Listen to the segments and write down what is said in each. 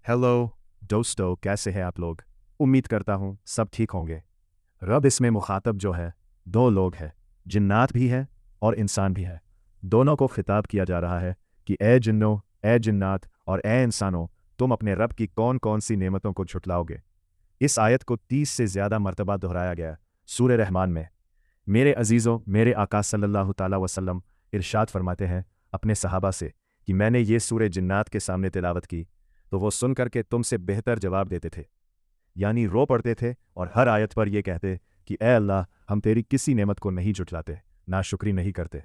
Hello दोस्तों, कैसे हैं आप लोग? उम्मीद करता हूँ सब ठीक होंगे। रब इसमें मुखातब जो है दो लोग हैं, जिन्नात भी है और इंसान भी है। दोनों को खिताब किया जा रहा है कि ए जिन्नो, ए जिन्नात और ए इंसानों, तुम अपने रब की कौन कौन सी नेमतों को झुटलाओगे। इस आयत को 30 से ज़्यादा मरतबा दोहराया गया सूरह रहमान में। मेरे अजीज़ों, मेरे आका सल्लल्लाहु ताला वसल्लम इरशाद फरमाते हैं अपने सहाबा से कि मैंने ये सूरह जिन्नात के सामने तिलावत की तो वो सुन करके तुमसे बेहतर जवाब देते थे, यानी रो पड़ते थे और हर आयत पर यह कहते कि ए अल्लाह, हम तेरी किसी नेमत को नहीं जुटलाते, नाशुक्री नहीं करते।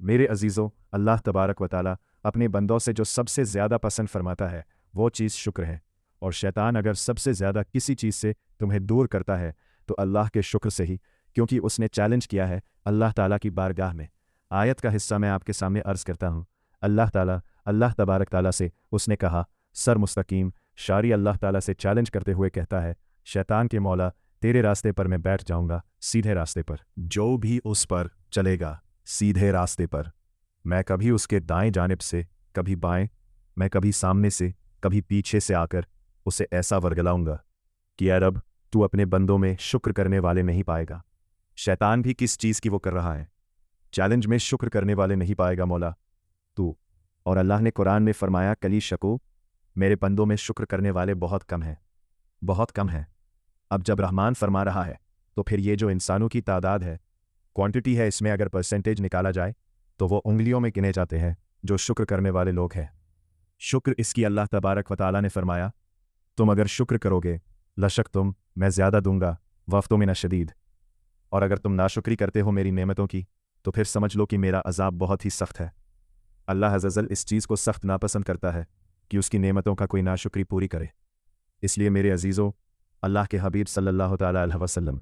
मेरे अजीज़ों, अल्लाह तबारक व ताला अपने बंदों से जो सबसे ज़्यादा पसंद फरमाता है वो चीज़ शुक्र है, और शैतान अगर सबसे ज़्यादा किसी चीज़ से तुम्हें दूर करता है तो अल्लाह के शुक्र से ही, क्योंकि उसने चैलेंज किया है अल्लाह ताला की बारगाह में। आयत का हिस्सा मैं आपके सामने अर्ज़ करता हूँ। अल्लाह तबारक ताला से उसने कहा, सर मुस्तकीम शारी अल्लाह ताला से चैलेंज करते हुए कहता है, शैतान के मौला, तेरे रास्ते पर मैं बैठ जाऊंगा, सीधे रास्ते पर। जो भी उस पर चलेगा सीधे रास्ते पर, मैं कभी उसके दाएं जानिब से, कभी बाएं, मैं कभी सामने से, कभी पीछे से आकर उसे ऐसा वर्गलाऊंगा कि ए रब, तू अपने बंदों में शुक्र करने वाले नहीं पाएगा। शैतान भी किस चीज़ की वो कर रहा है? चैलेंज में शुक्र करने वाले नहीं पाएगा मौला तू। और अल्लाह ने कुरान में फरमाया, कली शकू, मेरे बंदों में शुक्र करने वाले बहुत कम हैं, बहुत कम हैं। अब जब रहमान फरमा रहा है तो फिर ये जो इंसानों की तादाद है, क्वांटिटी है, इसमें अगर परसेंटेज निकाला जाए तो वो उंगलियों में गिने जाते हैं जो शुक्र करने वाले लोग हैं। शुक्र इसकी अल्लाह तबारक व ताला ने फरमाया, तुम अगर शुक्र करोगे लशक तुम मैं ज़्यादा दूंगा वफ़्तों में न शदीद। और अगर तुम नाशुक्री करते हो मेरी नेमतों की तो फिर समझ लो कि मेरा अजाब बहुत ही सख्त है। अल्लाह अज़्ज़ल इस चीज़ को सख्त नापसंद करता है कि उसकी नेमतों का कोई नाशुक्री पूरी करे। इसलिए मेरे अजीज़ों, अल्लाह के हबीब सल्लल्लाहु ताला अलैहि वसल्लम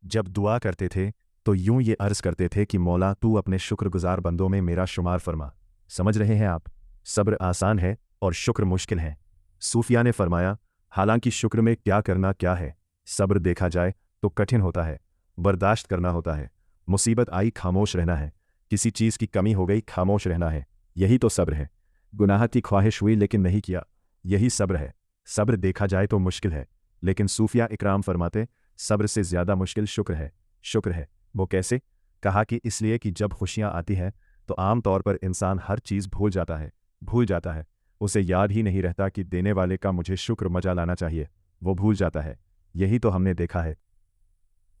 जब दुआ करते थे तो यूं ये अर्ज़ करते थे कि मौला, तू अपने शुक्रगुजार बंदों में मेरा शुमार फरमा। समझ रहे हैं आप? सब्र आसान है और शुक्र मुश्किल है। सूफिया ने फरमाया, हालांकि शुक्र में क्या करना क्या है, सब्र देखा जाए तो कठिन होता है, बर्दाश्त करना होता है। मुसीबत आई खामोश रहना है, किसी चीज़ की कमी हो गई खामोश रहना है, यही तो सब्र है। गुनाह की ख्वाहिश हुई लेकिन नहीं किया, यही सब्र है। सब्र देखा जाए तो मुश्किल है, लेकिन सूफिया इकराम फरमाते, सब्र से ज़्यादा मुश्किल शुक्र है। शुक्र है वो कैसे? कहा कि इसलिए कि जब खुशियाँ आती हैं तो आम तौर पर इंसान हर चीज़ भूल जाता है, उसे याद ही नहीं रहता कि देने वाले का मुझे शुक्र मजा लाना चाहिए, वो भूल जाता है। यही तो हमने देखा है।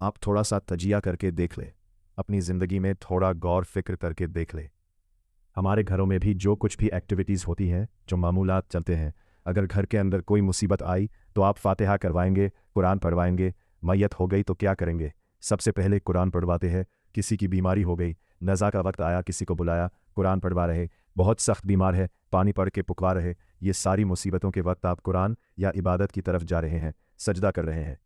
आप थोड़ा सा तजिया करके देख ले, अपनी ज़िंदगी में थोड़ा गौर फिक्र करके देख ले। हमारे घरों में भी जो कुछ भी एक्टिविटीज़ होती हैं, जो मामूलात चलते हैं, अगर घर के अंदर कोई मुसीबत आई तो आप फातिहा करवाएंगे, कुरान पढ़वाएंगे। मैयत हो गई तो क्या करेंगे? सबसे पहले कुरान पढ़वाते हैं। किसी की बीमारी हो गई, नज़ा का वक्त आया, किसी को बुलाया, कुरान पढ़वा रहे। बहुत सख्त बीमार है, पानी पढ़ के पुकवा रहे। ये सारी मुसीबतों के वक्त आप कुरान या इबादत की तरफ जा रहे हैं, सजदा कर रहे हैं।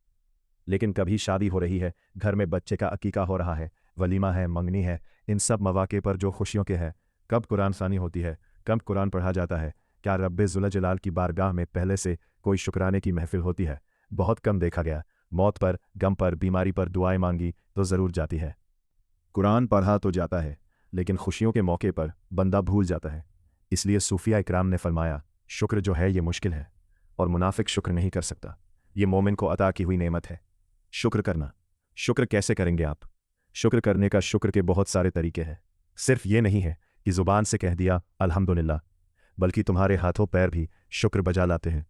लेकिन कभी शादी हो रही है, घर में बच्चे का अकीका हो रहा है, वलीमा है, मंगनी है, इन सब मौके पर जो खुशियों के हैं, कब कुरान सानी होती है, कब कुरान पढ़ा जाता है? क्या रब्बे ज़ुल जलाल की बारगाह में पहले से कोई शुक्राने की महफिल होती है? बहुत कम देखा गया। मौत पर, गम पर, बीमारी पर दुआएं मांगी तो ज़रूर जाती है। कुरान पढ़ा तो जाता है, लेकिन खुशियों के मौके पर बंदा भूल जाता है। इसलिए सूफिया इकराम ने फरमाया, शुक्र जो है ये मुश्किल है और मुनाफिक शुक्र नहीं कर सकता। ये मोमिन को अता की हुई नेमत है शुक्र करना। शुक्र कैसे करेंगे आप? शुक्र करने का शुक्र के बहुत सारे तरीके हैं। सिर्फ ये नहीं है कि ज़ुबान से कह दिया अल्हम्दुलिल्लाह, बल्कि तुम्हारे हाथों पैर भी शुक्र बजा लाते हैं,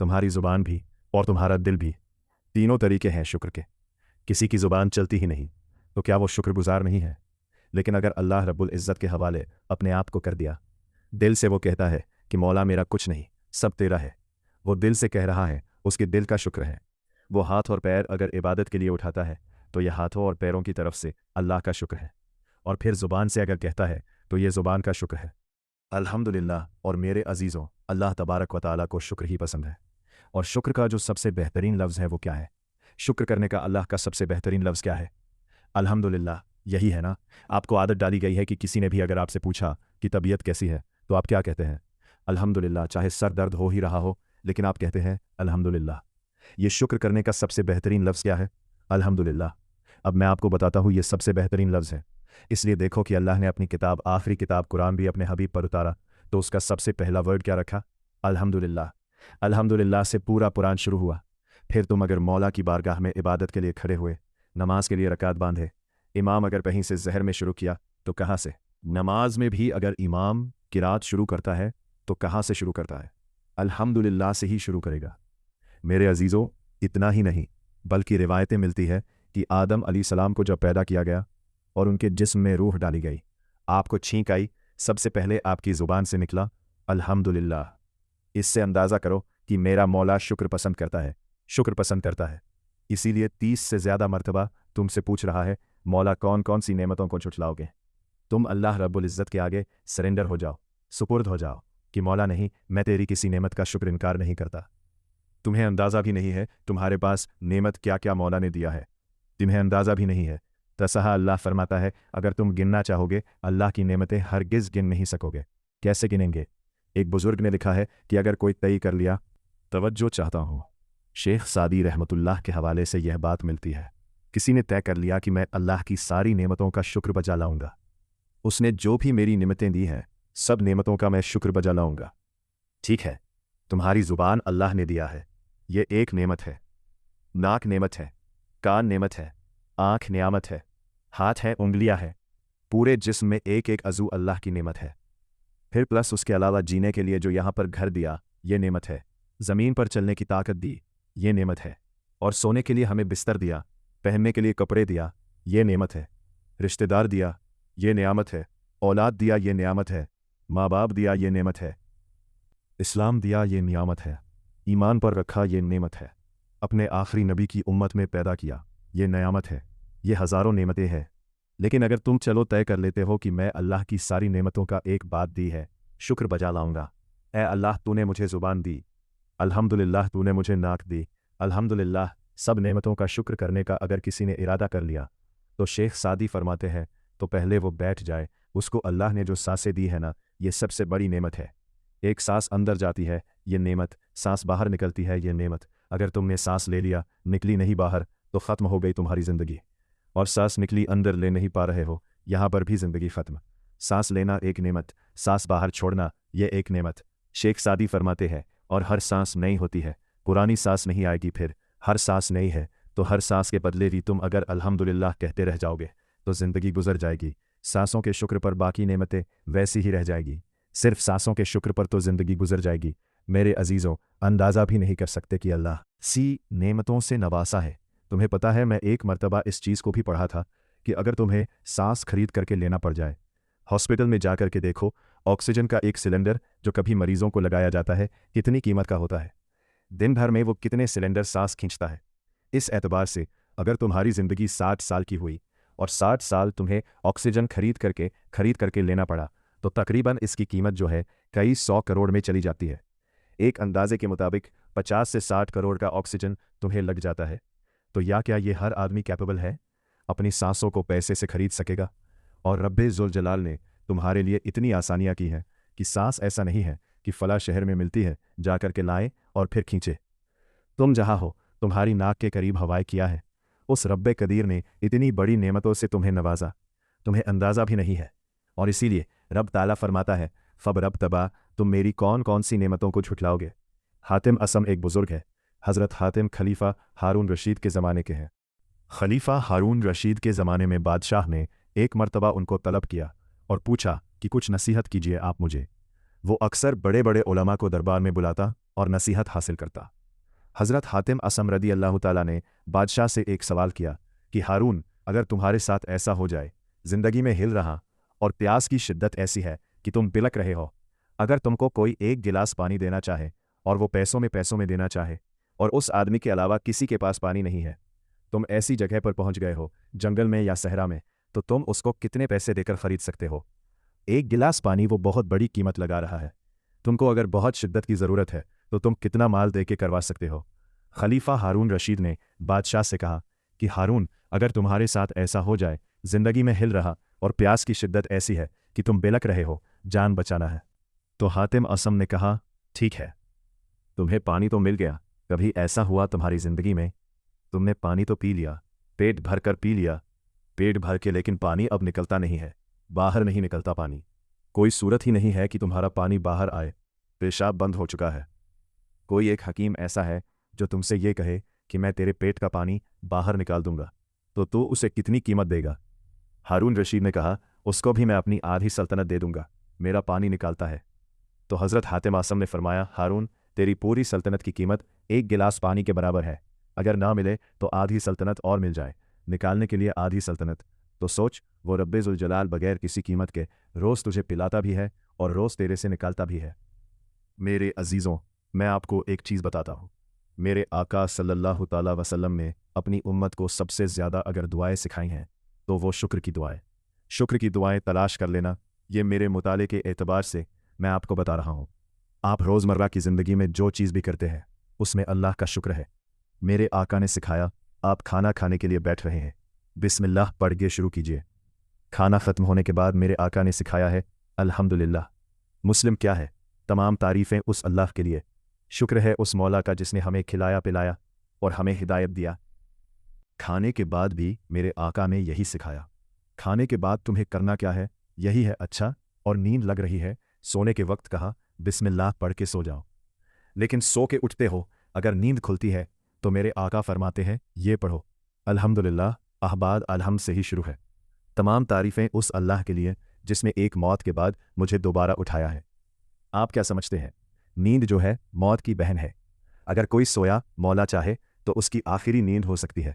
तुम्हारी ज़ुबान भी और तुम्हारा दिल भी। तीनों तरीके हैं शुक्र के। किसी की ज़ुबान चलती ही नहीं तो क्या वो शुक्रगुजार नहीं है? लेकिन अगर अल्लाह रब्बुल इज़्ज़त के हवाले अपने आप को कर दिया, दिल से वो कहता है कि मौला मेरा कुछ नहीं, सब तेरा है, वो दिल से कह रहा है, उसके दिल का शुक्र है। वो हाथ और पैर अगर इबादत के लिए उठाता है तो यह हाथों और पैरों की तरफ से अल्लाह का शुक्र है। और फिर ज़ुबान से अगर कहता है तो ये ज़ुबान का शुक्र है। अल्हम्दुलिल्लाह। और मेरे अजीज़ों, अल्लाह तबारक व ताला को शुक्र ही पसंद है। और शुक्र का जो सबसे बेहतरीन लफ्ज़ है वो क्या है? शुक्र करने का अल्लाह का सबसे बेहतरीन लफ्ज़ क्या है? अल्हम्दुलिल्लाह। यही है ना? आपको आदत डाली गई है कि किसी ने भी अगर आपसे पूछा कि तबीयत कैसी है तो आप क्या कहते हैं? अल्हम्दुलिल्लाह। चाहे सर दर्द हो ही रहा हो लेकिन आप कहते हैं अल्हम्दुलिल्लाह। ये शुक्र करने का सबसे बेहतरीन लफ्ज़ क्या है? अल्हम्दुलिल्लाह। अब मैं आपको बताता हूँ ये सबसे बेहतरीन लफ्ज़ है। इसलिए देखो कि अल्लाह ने अपनी किताब, आखिरी किताब कुरान भी अपने हबीब पर उतारा तो उसका सबसे पहला वर्ड क्या रखा? अल्हम्दुलिल्लाह। अल्हम्दुलिल्लाह से पूरा कुरान शुरू हुआ। फिर तुम अगर मौला की बारगाह में इबादत के लिए खड़े हुए, नमाज के लिए रकात बांधे, इमाम अगर कहीं से ज़हर में शुरू किया तो कहाँ से? नमाज में भी अगर इमाम किरात शुरू करता है तो कहाँ से शुरू करता है? अल्हम्दुलिल्लाह से ही शुरू करेगा। मेरे अजीज़ों, इतना ही नहीं बल्कि रिवायतें मिलती है कि आदम अलैहिस्सलाम को जब पैदा किया गया और उनके जिस्म में रूह डाली गई, आपको छींक आई, सबसे पहले आपकी ज़ुबान से निकला अल्हम्दुलिल्लाह। इससे अंदाज़ा करो कि मेरा मौला शुक्र पसंद करता है, शुक्र पसंद करता है। इसीलिए 30 से ज़्यादा मर्तबा तुमसे पूछ रहा है, मौला कौन कौन सी नेमतों को झुठलाओगे? तुम अल्लाह रब्बुल इज़्ज़त के आगे सरेंडर हो जाओ, सुपुर्द हो जाओ कि मौला नहीं, मैं तेरी किसी नेमत का शुक्र इनकार नहीं करता। तुम्हें अंदाज़ा भी नहीं है तुम्हारे पास नेमत क्या क्या मौला ने दिया है, तुम्हें अंदाज़ा भी नहीं है। तसहा अल्लाह फरमाता है, अगर तुम गिनना चाहोगे अल्लाह की नेमतें हरगिज़ गिन नहीं सकोगे। कैसे गिनेंगे? एक बुज़ुर्ग ने लिखा है कि अगर कोई तय कर लिया, तवज्जो चाहता हूँ, शेख सादी रहमतुल्लाह के हवाले से यह बात मिलती है, किसी ने तय कर लिया कि मैं अल्लाह की सारी नेमतों का शुक्र बजा लाऊंगा, उसने जो भी मेरी नेमतें दी हैं सब नेमतों का मैं शुक्र बजा लाऊंगा। ठीक है, तुम्हारी ज़ुबान अल्लाह ने दिया है, ये एक नेमत है। नाक नेमत है, कान नेमत है, आँख नियामत है, हाथ है, उंगलियां है, पूरे जिस्म में एक एक अज़ू अल्लाह की नेमत है। फिर प्लस उसके अलावा जीने के लिए जो यहाँ पर घर दिया, ये नेमत है। ज़मीन पर चलने की ताकत दी, ये नेमत है। और सोने के लिए हमें बिस्तर दिया, पहनने के लिए कपड़े दिया, ये नेमत है। रिश्तेदार दिया, ये नियामत है। औलाद दिया, ये नियामत है। माँ बाप दिया, ये नेमत है। इस्लाम दिया, ये नियामत है। ईमान पर रखा, ये नेमत है। अपने आखिरी नबी की उम्मत में पैदा किया, ये नियामत है। ये हज़ारों नेमतें हैं। लेकिन अगर तुम चलो तय कर लेते हो कि मैं अल्लाह की सारी नेमतों का एक बात दी है, शुक्र बजा लाऊंगा। ए अल्लाह, तूने मुझे ज़ुबान दी, अल्हम्दुलिल्लाह, तूने मुझे नाक दी, अल्हम्दुलिल्लाह, सब नेमतों का शुक्र करने का अगर किसी ने इरादा कर लिया तो शेख सादी फरमाते हैं, तो पहले वो बैठ जाए। उसको अल्लाह ने जो सांसें दी है ना, ये सबसे बड़ी नेमत है। एक सांस अंदर जाती है, ये नेमत, सांस बाहर निकलती है, ये नेमत। अगर तुमने सांस ले लिया, निकली नहीं बाहर, तो ख़त्म हो गई तुम्हारी ज़िंदगी। और सांस निकली, अंदर ले नहीं पा रहे हो, यहाँ पर भी ज़िंदगी ख़त्म। सांस लेना एक नेमत, सांस बाहर छोड़ना ये एक नेमत। शेख सादी फरमाते हैं, और हर सांस नई होती है, पुरानी सांस नहीं आएगी। फिर हर सांस नई है, तो हर सांस के बदले भी तुम अगर अल्हम्दुलिल्लाह कहते रह जाओगे तो ज़िंदगी गुजर जाएगी। सांसों के शुक्र पर बाकी नेमतें वैसी ही रह जाएगी, सिर्फ सांसों के शुक्र पर तो ज़िंदगी गुजर जाएगी। मेरे अजीज़ों, अंदाज़ा भी नहीं कर सकते कि अल्लाह सी नेमतों से नवासा है। तुम्हें पता है, मैं एक मर्तबा इस चीज़ को भी पढ़ा था कि अगर तुम्हें सांस खरीद करके लेना पड़ जाए, हॉस्पिटल में जा कर के देखो, ऑक्सीजन का एक सिलेंडर जो कभी मरीजों को लगाया जाता है कितनी कीमत का होता है। दिन भर में वो कितने सिलेंडर सांस खींचता है। इस एतबार से अगर तुम्हारी ज़िंदगी 60 साल की हुई और 60 साल तुम्हें ऑक्सीजन खरीद करके लेना पड़ा, तो तकरीबन इसकी कीमत जो है कई 100 करोड़ में चली जाती है। एक अंदाजे के मुताबिक 50 से 60 करोड़ का ऑक्सीजन तुम्हें लग जाता है। तो या क्या ये हर आदमी कैपेबल है अपनी सांसों को पैसे से खरीद सकेगा? और रब्बे ज़ुल जलाल ने तुम्हारे लिए इतनी आसानियाँ की हैं कि सांस ऐसा नहीं है कि फ़ला शहर में मिलती है, जा कर के लाए और फिर खींचे। तुम जहाँ हो, तुम्हारी नाक के करीब हवाएं किया है। उस रब्बे कदीर ने इतनी बड़ी नेमतों से तुम्हें नवाजा, तुम्हें अंदाज़ा भी नहीं है। और इसीलिए रब ताला फरमाता है, फ़ब रब तबा, तुम मेरी कौन कौन सी नेमतों को झुठलाओगे। हातिम असम एक बुज़ुर्ग है, हज़रत हातिम खलीफा हारून रशीद के ज़माने के हैं। खलीफा हारून रशीद के ज़माने में बादशाह ने एक मर्तबा उनको तलब किया और पूछा कि कुछ नसीहत कीजिए आप मुझे। वो अक्सर बड़े बड़े उलमा को दरबार में बुलाता और नसीहत हासिल करता। हज़रत हातिम असम रदी अल्लाह ताला ने बादशाह से एक सवाल किया कि हारून, अगर तुम्हारे साथ ऐसा हो जाए, ज़िंदगी में हिल रहा और प्यास की शिद्दत ऐसी है कि तुम बिलक रहे हो, अगर तुमको कोई एक गिलास पानी देना चाहे और वो पैसों में देना चाहे और उस आदमी के अलावा किसी के पास पानी नहीं है, तुम ऐसी जगह पर पहुंच गए हो, जंगल में या सहरा में, तो तुम उसको कितने पैसे देकर ख़रीद सकते हो? एक गिलास पानी वो बहुत बड़ी कीमत लगा रहा है। तुमको अगर बहुत शिद्दत की ज़रूरत है तो तुम कितना माल दे के करवा सकते हो? खलीफा हारून रशीद ने बादशाह से कहा कि हारून, अगर तुम्हारे साथ ऐसा हो जाए, ज़िंदगी में हिल रहा और प्यास की शिद्दत ऐसी है कि तुम बिलक रहे हो, जान बचाना है। तो हातिम असम ने कहा, ठीक है, तुम्हें पानी तो मिल गया। कभी ऐसा हुआ तुम्हारी ज़िंदगी में, तुमने पानी तो पी लिया, पेट भर कर पी लिया, पेट भर के, लेकिन पानी अब निकलता नहीं है, बाहर नहीं निकलता पानी। कोई सूरत ही नहीं है कि तुम्हारा पानी बाहर आए, पेशाब बंद हो चुका है, कोई एक हकीम ऐसा है जो तुमसे ये कहे कि मैं तेरे पेट का पानी बाहर निकाल दूंगा, तो तू उसे कितनी कीमत देगा? हारून रशीद ने कहा, उसको भी मैं अपनी आधी सल्तनत दे दूंगा, मेरा पानी निकालता है। तो हज़रत हातिम आसम ने फरमाया, हारून, तेरी पूरी सल्तनत की कीमत एक गिलास पानी के बराबर है। अगर ना मिले तो आधी सल्तनत और मिल जाए, निकालने के लिए आधी सल्तनत। तो सोच, वो रब्बे ज़ुल जलाल बगैर किसी कीमत के रोज़ तुझे पिलाता भी है और रोज़ तेरे से निकालता भी है। मेरे अजीज़ों, मैं आपको एक चीज़ बताता हूँ। मेरे आका सल्लल्लाहु ताला वसल्लम ने अपनी उम्मत को सबसे ज़्यादा अगर दुआएं सिखाई हैं तो वो शुक्र की दुआएं। शुक्र की दुआएं तलाश कर लेना, ये मेरे मुताले के एतबार से मैं आपको बता रहा हूँ। आप रोज़मर्रा की ज़िंदगी में जो चीज़ भी करते हैं उसमें अल्लाह का शुक्र है। मेरे आका ने सिखाया, आप खाना खाने के लिए बैठ रहे हैं, बिस्मिल्लाह पढ़ के शुरू कीजिए। खाना ख़त्म होने के बाद मेरे आका ने सिखाया है, अल्हम्दुलिल्लाह। मुस्लिम क्या है? तमाम तारीफ़ें उस अल्लाह के लिए। शुक्र है उस मौला का जिसने हमें खिलाया पिलाया और हमें हिदायत दिया। खाने के बाद भी मेरे आका ने यही सिखाया। खाने के बाद तुम्हें करना क्या है? यही है, अच्छा, और नींद लग रही है, सोने के वक्त कहा, बिस्मिल्लाह पढ़ के सो जाओ। लेकिन सो के उठते हो, अगर नींद खुलती है तो मेरे आका फरमाते हैं, ये पढ़ो, अल्हम्दुलिल्लाह, अहबाद अलहम्द से ही शुरू है। तमाम तारीफ़ें उस अल्लाह के लिए जिसने एक मौत के बाद मुझे दोबारा उठाया है। आप क्या समझते हैं? नींद जो है मौत की बहन है। अगर कोई सोया मौला चाहे तो उसकी आखिरी नींद हो सकती है।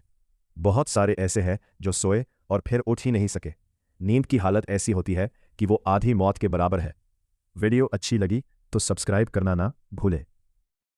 बहुत सारे ऐसे हैं जो सोए और फिर उठ ही नहीं सके। नींद की हालत ऐसी होती है कि वो आधी मौत के बराबर है। वीडियो अच्छी लगी तो सब्सक्राइब करना ना भूले।